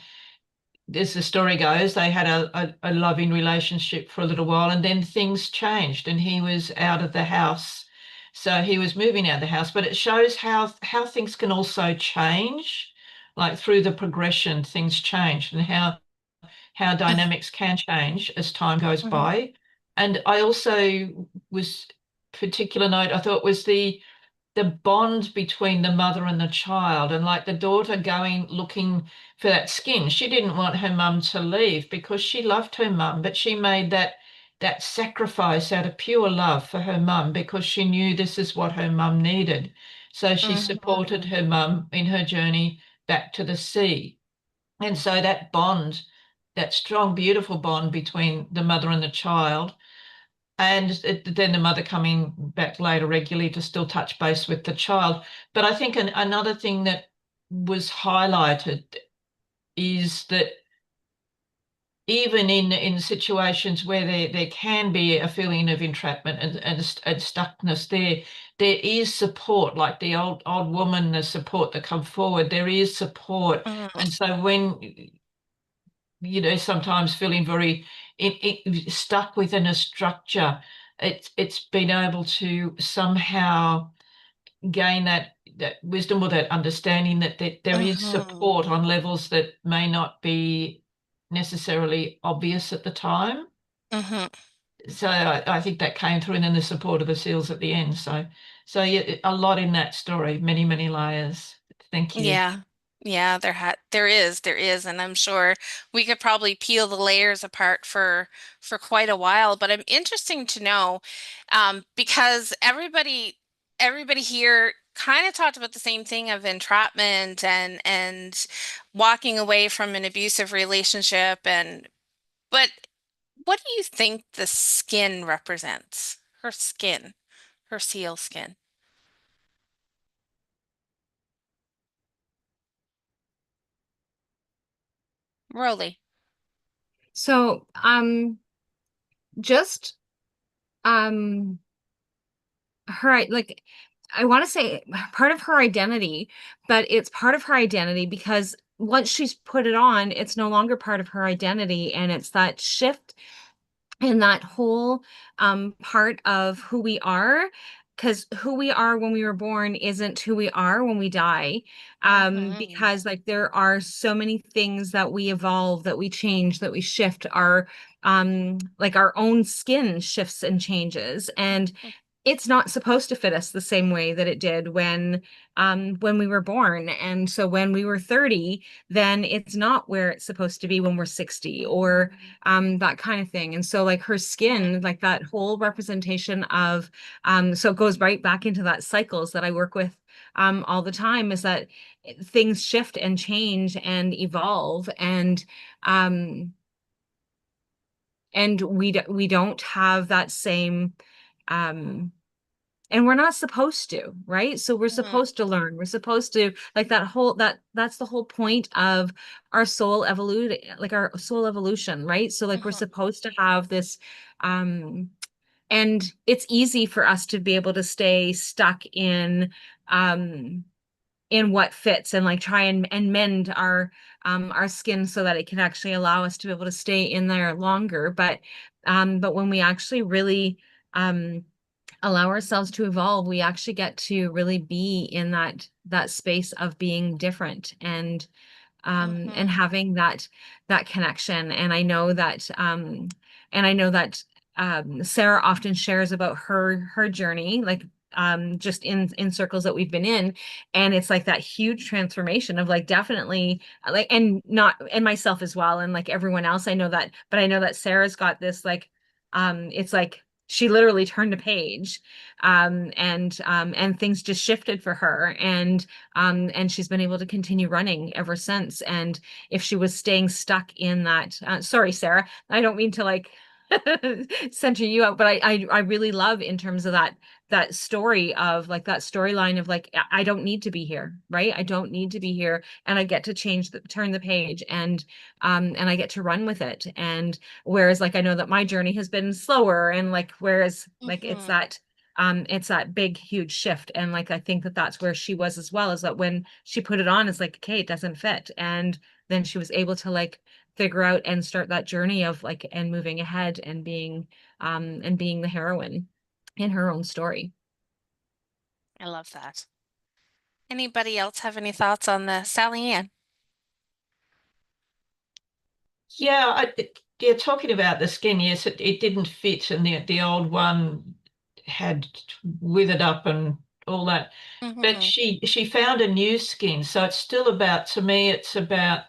as the story goes, they had a loving relationship for a little while, and then things changed, and he was out of the house. So he was moving out of the house, but it shows how things can also change, like through the progression, things change, and how dynamics can change as time goes Mm-hmm. by. And I also was particular note I thought was the bond between the mother and the child, and like the daughter going looking for that skin. She didn't want her mum to leave because she loved her mum, but she made that sacrifice out of pure love for her mum because she knew this is what her mum needed. So she supported Mm-hmm. her mum in her journey back to the sea. And so that bond, that strong, beautiful bond between the mother and the child, and then the mother coming back later regularly to still touch base with the child. But I think another thing that was highlighted is that even in situations where there can be a feeling of entrapment and stuckness, there is support, like the old woman, the support that come forward, there is support. Mm-hmm. And so when sometimes feeling very stuck within a structure, it's been able to somehow gain that wisdom or that understanding that there is Mm-hmm. support on levels that may not be necessarily obvious at the time. Mm-hmm. So I think that came through, and then the support of the seals at the end. So yeah, a lot in that story, many, many layers. Thank you. Yeah. Yeah, there is, and I'm sure we could probably peel the layers apart for quite a while, but I'm interesting to know, because everybody here kind of talked about the same thing of entrapment and walking away from an abusive relationship, and but what do you think the skin represents? Her skin, her seal skin. Rolly. So, just um like I want to say part of her identity, but it's part of her identity because once she's put it on, it's no longer part of her identity, and it's that shift in that whole part of who we are because who we are when we were born isn't who we are when we die. Because like there are so many things that we evolve, that we change, that we shift. Our like our own skin shifts and changes, and it's not supposed to fit us the same way that it did when we were born. And so when we were 30, then it's not where it's supposed to be when we're 60, or that kind of thing. And so like her skin, like that whole representation of so it goes right back into that cycles that I work with all the time, is that things shift and change and evolve, and we don't have that same and we're not supposed to, right? So we're supposed to learn. We're supposed to like that's the whole point of our soul evolution, right? So like we're supposed to have this and it's easy for us to be able to stay stuck in what fits, and like try and mend our skin so that it can actually allow us to be able to stay in there longer. But when we actually really allow ourselves to evolve, we actually get to really be in that space of being different, and having that connection. And I know that Sarah often shares about her journey, like just in circles that we've been in, and it's like that huge transformation of like definitely like, and not, and myself as well, and like everyone else. I know that, but I know that Sarah's got this like it's like she literally turned a page, and things just shifted for her, and she's been able to continue running ever since. And if she was staying stuck in that, sorry, Sarah, I don't mean to like center you out, but I really love in terms of that story of like that storyline of like, I don't need to be here, right? I don't need to be here, and I get to turn the page, and I get to run with it. And whereas like I know that my journey has been slower, and like whereas like it's that big huge shift. And like I think that that's where she was as well, is that when she put it on, it's like, okay, it doesn't fit. And then she was able to like figure out and start that journey of like, and moving ahead, and being the heroine in her own story. I love that. Anybody else have any thoughts on the Sally Ann? Yeah, yeah, talking about the skin, yes, it didn't fit, and the old one had withered up and all that. But she found a new skin. So it's still about, to me, it's about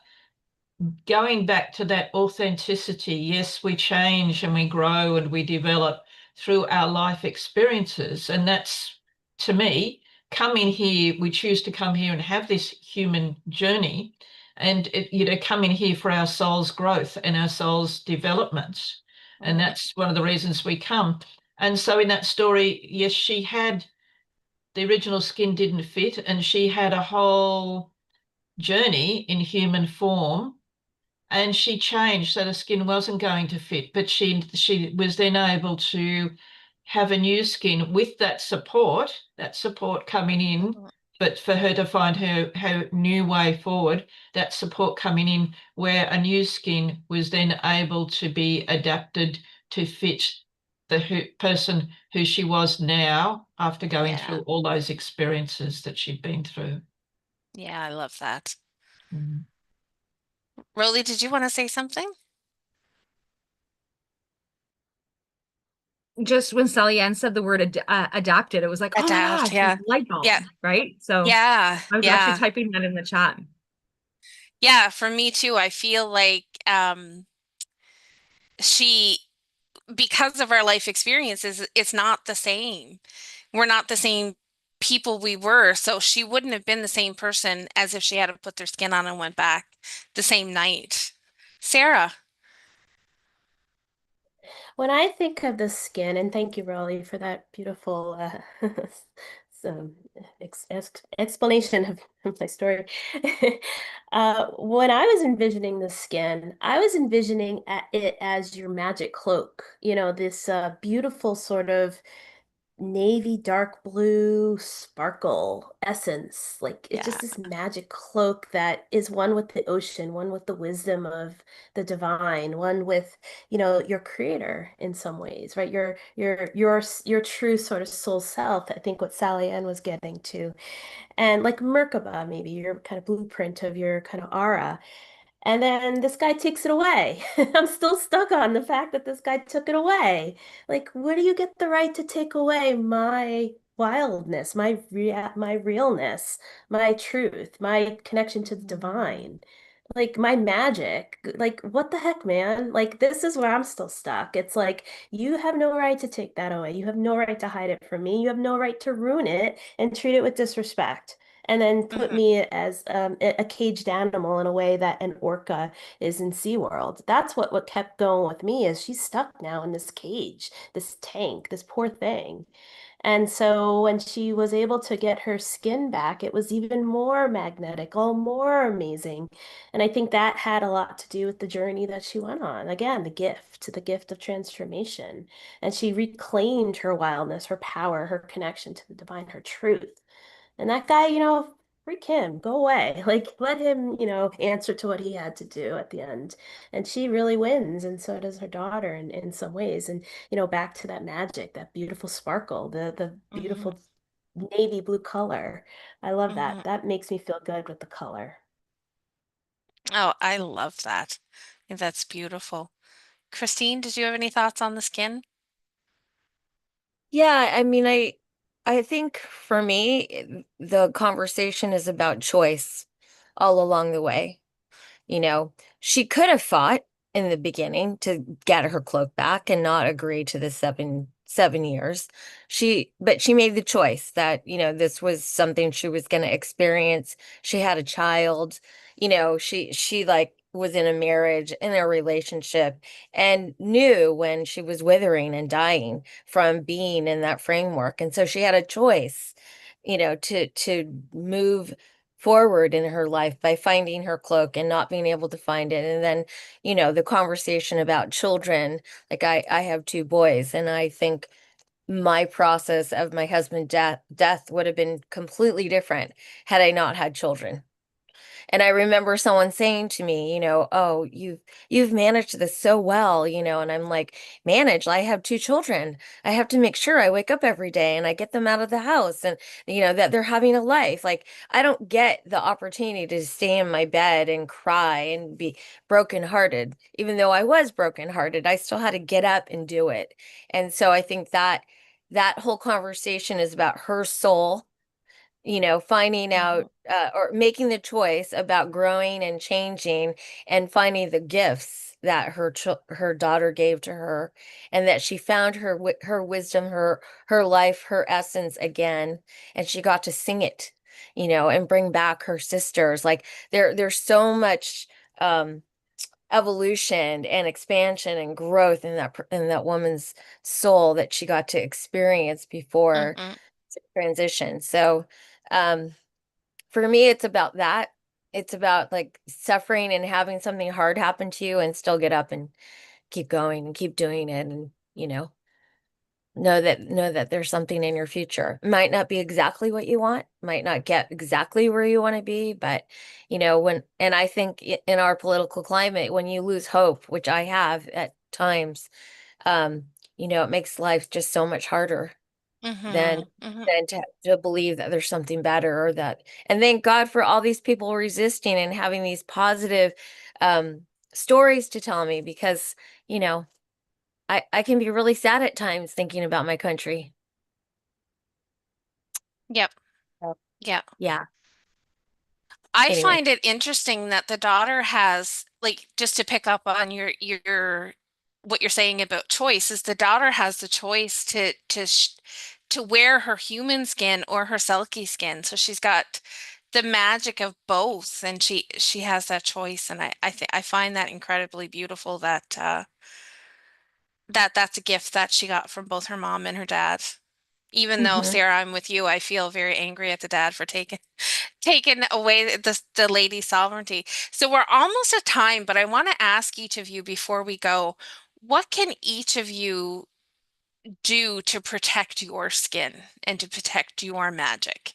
going back to that authenticity. Yes, we change and we grow and we develop through our life experiences. And that's, to me, come in here, we choose to come here and have this human journey, and come in here for our soul's growth and our soul's development. And that's one of the reasons we come. And so in that story, yes, she had, the original skin didn't fit, and she had a whole journey in human form, and she changed, so the skin wasn't going to fit, but she was then able to have a new skin with that support coming in. But for her to find her new way forward, that support coming in, where a new skin was then able to be adapted to fit the person who she was now, after going through all those experiences that she'd been through. Yeah, I love that. Mm. Rolly, did you want to say something? Just when Sally Ann said the word adapted, it was like, oh my Adapt, gosh, yeah. light bulb, Yeah. right? So Yeah, I was actually typing that in the chat. Yeah, for me too. I feel like she, because of our life experiences, it's not the same. We're not the same people we were. So she wouldn't have been the same person as if she had to put their skin on and went back the same night. Sarah. When I think of the skin, and thank you, Rolly, for that beautiful some explanation of my story. When I was envisioning the skin, I was envisioning it as your magic cloak, this beautiful sort of navy dark blue sparkle essence. Like it's Yeah. just this magic cloak that is one with the ocean, one with the wisdom of the divine, one with, your creator in some ways, right? Your true sort of soul self. I think what Sally Ann was getting to. And like Merkaba, maybe your kind of blueprint of your kind of aura. And then this guy takes it away. I'm still stuck on the fact that this guy took it away. Like, where do you get the right to take away my wildness, my realness, my truth, my connection to the divine? Like my magic. Like, what the heck, man? Like, this is where I'm still stuck. It's like, you have no right to take that away. You have no right to hide it from me. You have no right to ruin it and treat it with disrespect and then put Mhm. me as a caged animal in a way that an orca is in SeaWorld. That's what kept going with me is she's stuck now in this cage, this tank, this poor thing. And so when she was able to get her skin back, it was even more magnetic, all more amazing. And I think that had a lot to do with the journey that she went on. Again, the gift of transformation. And she reclaimed her wildness, her power, her connection to the divine, her truth. And that guy, freak him, go away. Like, let him, answer to what he had to do at the end. And she really wins, and so does her daughter in some ways. And, back to that magic, that beautiful sparkle, the Mhm. beautiful navy blue color. I love Mhm. that. That makes me feel good with the color. Oh, I love that. I think that's beautiful. Christine, did you have any thoughts on the skin? Yeah, I mean, I think for me, the conversation is about choice all along the way. You know, she could have fought in the beginning to get her cloak back and not agree to the seven years. But she made the choice that, this was something she was going to experience. She had a child, she like was in a marriage, in a relationship, and knew when she was withering and dying from being in that framework. And so she had a choice, to move forward in her life by finding her cloak and not being able to find it. And then, the conversation about children, like I have two boys, and I think my process of my husband's death would have been completely different had I not had children. And I remember someone saying to me, oh, you've managed this so well, and I'm like, manage, I have two children. I have to make sure I wake up every day and I get them out of the house and that they're having a life. Like I don't get the opportunity to stay in my bed and cry and be brokenhearted. Even though I was brokenhearted, I still had to get up and do it. And so I think that whole conversation is about her soul, finding Mhm. out or making the choice about growing and changing and finding the gifts that her daughter gave to her, and that she found her wisdom, her life, her essence again, and she got to sing it, and bring back her sisters. Like there's so much evolution and expansion and growth in that woman's soul that she got to experience before Mhm. transition. So, um, for me, it's about that. It's about like suffering and having something hard happen to you and still get up and keep going and keep doing it and, know that there's something in your future. Might not be exactly what you want, might not get exactly where you want to be, but and I think in our political climate, when you lose hope, which I have at times, um, it makes life just so much harder than Mhm. Mhm. to believe that there's something better or that. And thank God for all these people resisting and having these positive um stories to tell me, because I can be really sad at times thinking about my country. Yep. So, Yep. yeah. I Anyway. find it interesting that the daughter has, like, just to pick up on your what you're saying about choice, is the daughter has the choice to wear her human skin or her selkie skin. So she's got the magic of both, and she has that choice. And I find that incredibly beautiful that that's a gift that she got from both her mom and her dad. Even though, Hmm. Sarah, I'm with you, I feel very angry at the dad for taking away the lady's sovereignty. So we're almost at time, but I want to ask each of you before we go, what can each of you do to protect your skin and to protect your magic?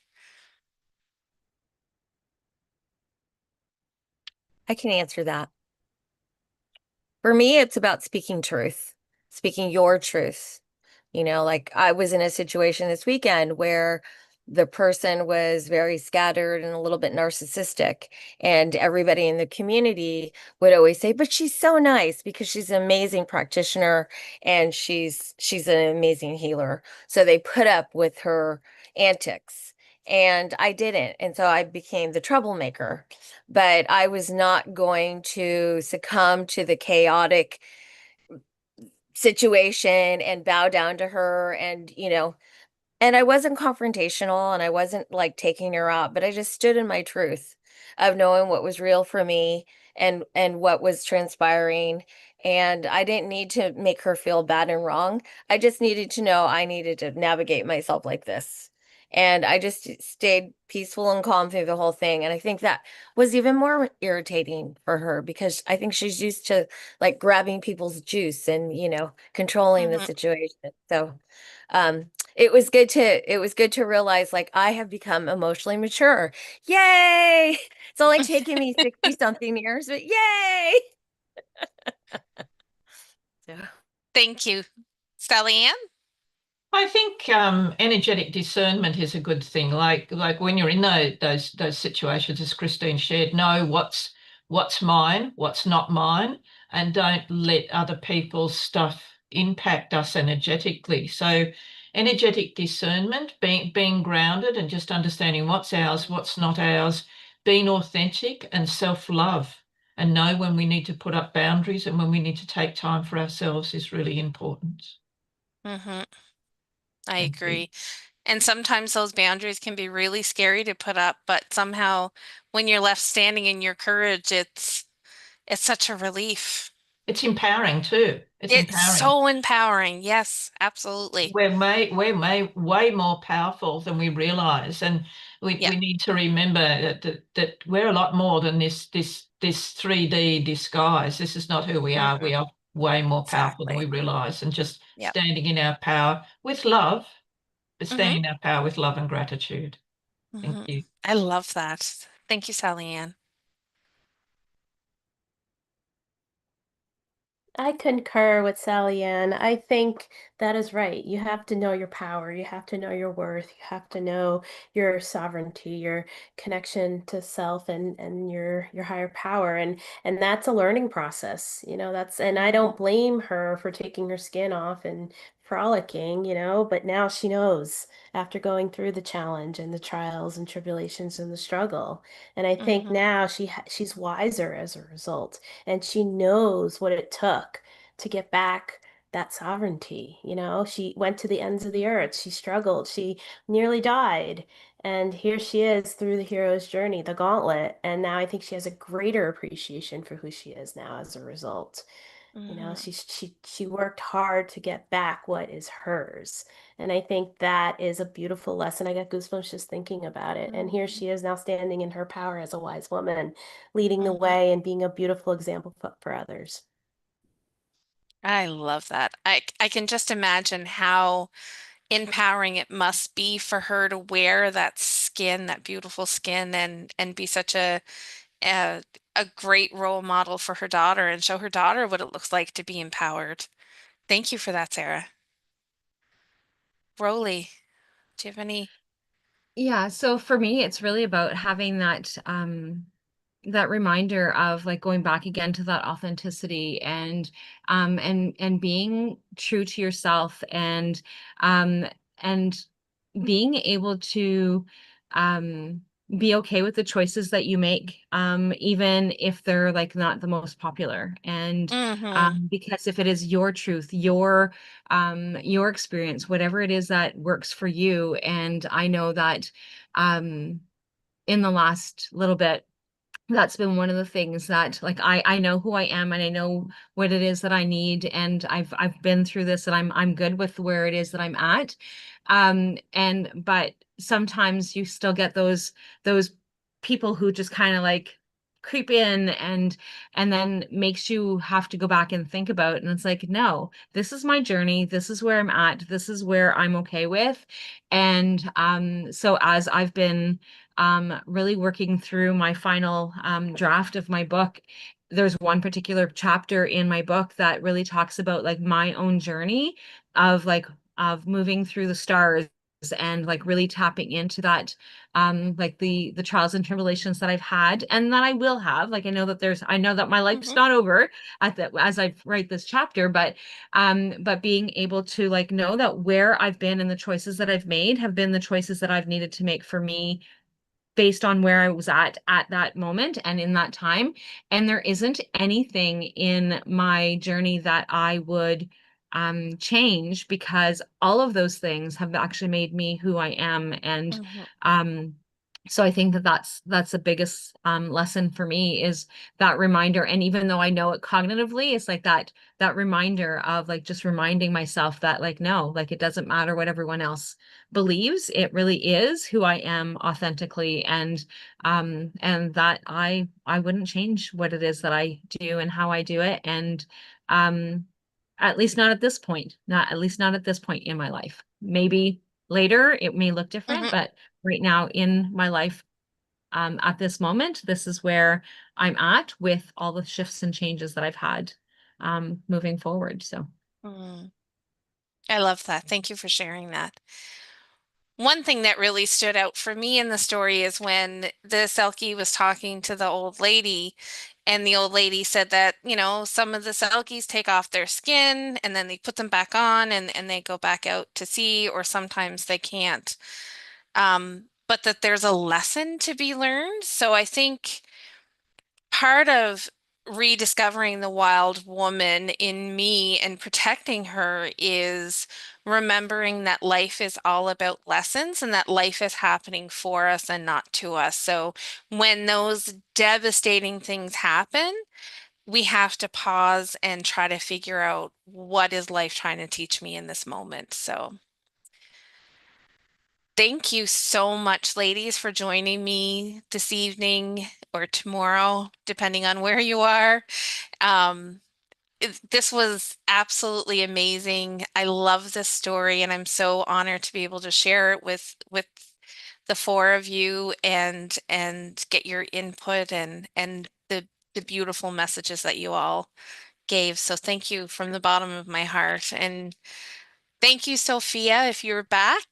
I can answer that. For me, it's about speaking truth, speaking your truth. You know, like I was in a situation this weekend where the person was very scattered and a little bit narcissistic. And everybody in the community would always say, but she's so nice because she's an amazing practitioner and she's an amazing healer. So they put up with her antics. And I didn't. And so I became the troublemaker. But I was not going to succumb to the chaotic situation and bow down to her and and I wasn't confrontational and I wasn't like taking her out, but I just stood in my truth of knowing what was real for me and what was transpiring. And I didn't need to make her feel bad and wrong. I just needed to know I needed to navigate myself like this. And I just stayed peaceful and calm through the whole thing. And I think that was even more irritating for her because I think she's used to like grabbing people's juice and, controlling the Mhm. situation. So, it was good to realize like I have become emotionally mature. Yay! It's only taken me 60 something years, but yay! So, Thank you. Sally Ann? I think energetic discernment is a good thing. Like when you're in those situations, as Christine shared, know what's mine, what's not mine, and don't let other people's stuff impact us energetically. So energetic discernment, being grounded and just understanding what's ours, what's not ours, being authentic and self-love, and know when we need to put up boundaries and when we need to take time for ourselves is really important. Mm-hmm. I Thank you. agree. And sometimes those boundaries can be really scary to put up, but somehow when you're left standing in your courage, it's such a relief. It's empowering too. It's It's empowering. so empowering. Yes, absolutely. Way more powerful than we realize, and Yeah. we need to remember that we're a lot more than this 3D disguise. This is not who we are. We are way more powerful than we Exactly. realize, and just Yep. standing in our power with love, but Mm-hmm. standing in our power with love and gratitude. Thank Mm-hmm. you. I love that. Thank you, Sally Ann. I concur with Sally Ann. I think that is right. You have to know your power. You have to know your worth. You have to know your sovereignty, your connection to self and your higher power. And that's a learning process. And I don't blame her for taking her skin off and frolicking, but now she knows after going through the challenge and the trials and tribulations and the struggle. And I think Mm-hmm. now she's wiser as a result and she knows what it took to get back that sovereignty. She went to the ends of the earth. She struggled. She nearly died. And here she is through the hero's journey, the gauntlet. And now I think she has a greater appreciation for who she is now as a result. Mm-hmm. She worked hard to get back what is hers. And I think that is a beautiful lesson. I got goosebumps just thinking about it. And here she is now standing in her power as a wise woman, leading the Mm-hmm. way and being a beautiful example for others. I love that. I can just imagine how empowering it must be for her to wear that skin, that beautiful skin, and be such a a great role model for her daughter and show her daughter what it looks like to be empowered. Thank you for that, Sarah. Roly, do you have any? Yeah, so for me, it's really about having that reminder of like going back again to that authenticity and being true to yourself um and being able to um be okay with the choices that you make, even if they're like not the most popular. And Mm-hmm. because if it is your truth, your experience, whatever it is that works for you. And I know that um in the last little bit, that's been one of the things that like I know who I am and I know what it is that I need, and I've been through this and I'm good with where it is that I'm at. And but sometimes you still get those people who just kind of like creep in and then makes you have to go back and think about. And it's like, no, this is my journey. This is where I'm at. This is where I'm okay with. And so as I've been really working through my final draft of my book, there's one particular chapter in my book that really talks about like my own journey of moving through the stars and like really tapping into that like the trials and tribulations that I've had and that I will have. Like I know that my life's not over as I write this chapter, but being able to like know that where I've been and the choices that I've made have been the choices that I've needed to make for me based on where I was at that moment and in that time. And there isn't anything in my journey that I would change, because all of those things have actually made me who I am. And so I think that that's the biggest lesson for me, is that reminder. And even though I know it cognitively, it's like that reminder of like just reminding myself that like, no, like it doesn't matter what everyone else believes. It really is who I am authentically, and that I wouldn't change what it is that I do and how I do it. And at least not at this point, not at this point in my life. Maybe later it may look different, but right now in my life, at this moment, this is where I'm at with all the shifts and changes that I've had moving forward. So I love that. Thank you for sharing that. One thing that really stood out for me in the story is when the Selkie was talking to the old lady, and the old lady said that, you know, some of the Selkies take off their skin and then they put them back on and they go back out to sea, or sometimes they can't. But that there's a lesson to be learned. So I think part of rediscovering the wild woman in me and protecting her is remembering that life is all about lessons and that life is happening for us and not to us. So when those devastating things happen, we have to pause and try to figure out, what is life trying to teach me in this moment? So thank you so much, ladies, for joining me this evening or tomorrow, depending on where you are. This was absolutely amazing. I love this story, and I'm so honored to be able to share it with the four of you and get your input and the beautiful messages that you all gave. So thank you from the bottom of my heart. And thank you, Sophia, if you're back,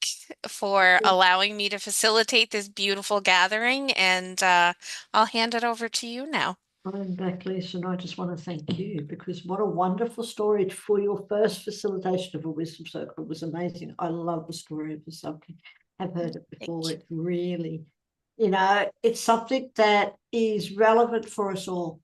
for allowing me to facilitate this beautiful gathering. And I'll hand it over to you now. I'm back, Lisa, and I just want to thank you, because what a wonderful story for your first facilitation of a wisdom circle. It was amazing. I love the story of the subject. I've heard it before. It's really, you know, it's something that is relevant for us all.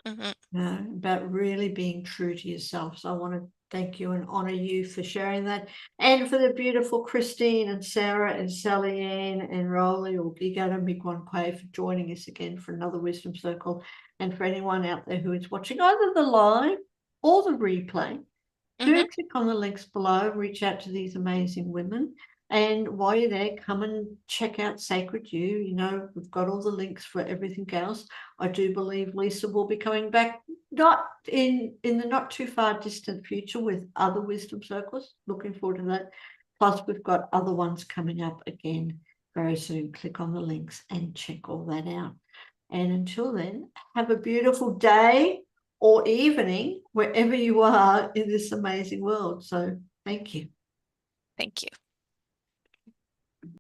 You know, about really being true to yourself. So I want to thank you and honor you for sharing that, and for the beautiful Christine and Sarah and Sally Ann and Rolly or Giga and Miigwonkwei for joining us again for another Wisdom Circle. And for anyone out there who is watching either the live or the replay, do click on the links below, reach out to these amazing women. And while you're there, come and check out Sacred You. You know, we've got all the links for everything else. I do believe Lisa will be coming back, not in the not too far distant future, with other wisdom circles. Looking forward to that. Plus, we've got other ones coming up again very soon. Click on the links and check all that out. And until then, have a beautiful day or evening wherever you are in this amazing world. So thank you. Thank you.